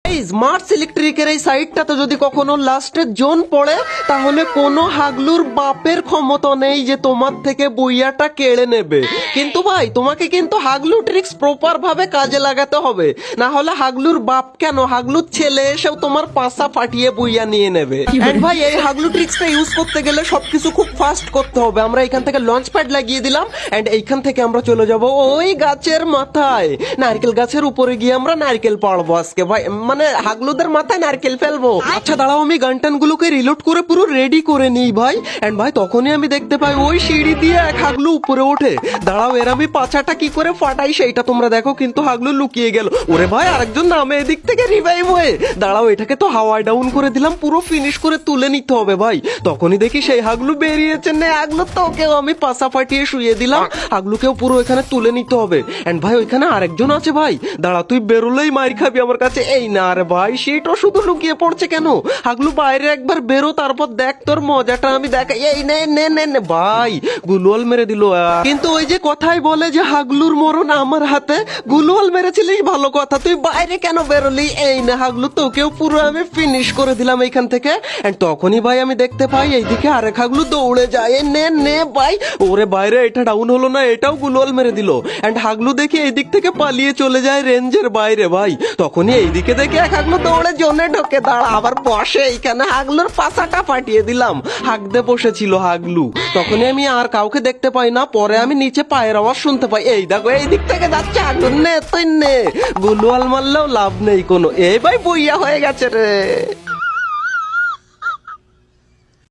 এই স্মার্ট ইলেকট্রিকের এই সাইডটাতে যদি কখনো লাস্টের জোন পড়ে তাহলে কোনো হাগলুর বাপের ক্ষমতা নেই যে তোমার থেকে বুইয়াটা কেড়ে নেবে। কিন্তু ভাই তোমাকে কিন্তু হাগলু ট্রিক্স প্রপার ভাবে কাজে লাগাতে হবে, না হলে হাগলুর বাপ কেন হাগলুর ছেলে এসেও তোমার পাশা ফাটিয়ে বুইয়া নিয়ে নেবে। এন্ড ভাই এই হাগলু ট্রিক্সটা ইউজ করতে গেলে সবকিছু খুব ফাস্ট করতে হবে। আমরা এখান থেকে লঞ্চ প্যাড লাগিয়ে দিলাম এন্ড এইখান থেকে আমরা চলে যাব ওই গাছের মাথায়, নারকেল গাছের উপরে গিয়ে আমরা নারকেল পাড়বো আজকে ভাই, মানে হাগলুদের মাথায় নারকেল ফেলবো। আচ্ছা দাঁড়াও আমি গান গুলোকে রিলোড করে পুরো রেডি করে নিই ভাই। এন্ড ভাই তখনই আমি দেখতে পাই ওই সিঁড়ি দিয়ে এক হাগলু উপরে ওঠে। দাঁড়াও এর আমি পাছাটা কি করে ফাটাই সেইটা তোমরা দেখো, কিন্তু হাগলু লুকিয়ে গেল। ওরে ভাই আরেকজন নামে এদিক থেকে রিভাইভ হয়ে। দাঁড়াও এটাকে তো হাওয়ায় ডাউন করে দিলাম, পুরো ফিনিশ করে তুলে নিতে হবে ভাই। তখনই দেখি সেই হাগলু বেরিয়েছে, নে হাগলু তোকেও আমি পাছা ফাটিয়ে শুয়ে দিলাম, হাগলুকেও পুরো এখানে তুলে নিতে হবে। এন্ড ভাই ওইখানে আরেকজন আছে ভাই, দাঁড়া তুই বেরোলেই মার খাবি আমার কাছে। এই না রে ভাই সেটা শুধু লুকিয়ে পড়ছে কেন, হাগলু বাইরে একবার বেরো তারপর দেখ তোর মজাটা আমি দেখাই। এই নে নে নে নে ভাই গুলওয়াল মেরে দিল। কিন্তু ওই যে কথাই বলে যে হাগলুর মরণ আমার হাতে, গুলওয়াল মেরেছিলিস ভালো কথা, তুই বাইরে কেন বেরোলি? এই না হাগলু তোকেও পুরো আমি ফিনিশ করে দিলাম এইখান থেকে। এন্ড তখনই ভাই আমি দেখতে পাই এইদিকে আরেক হাগলু দৌড়ে যায়। নে নে ভাই, ওরে বাইরে এটা ডাউন হলো না, এটাও গুলওয়াল মেরে দিল। এন্ড হাগলু দেখি এইদিক থেকে পালিয়ে চলে যায় রেঞ্জের বাইরে ভাই। তখনই এইদিকে দেখে এক হাগলু দৌড়ে জোনে ঢোকে, দাঁড়া আবার বসে এইখানে, হাগলুর পাছাটা ফাটিয়ে দিলাম। হাগদে বসেছিল হাগলু। তখনই আমি আর কাউকে দেখতে পাই না, পরে আমি নিচে পায়ের আওয়াজ শুনতে পাই। এই দেখো এই দিক থেকে যাচ্ছে হাগলু, নে তুই নে, গুলওয়াল মারলেও লাভ নেই কোনো। এই ভাই বইয়া হয়ে গেছে রে।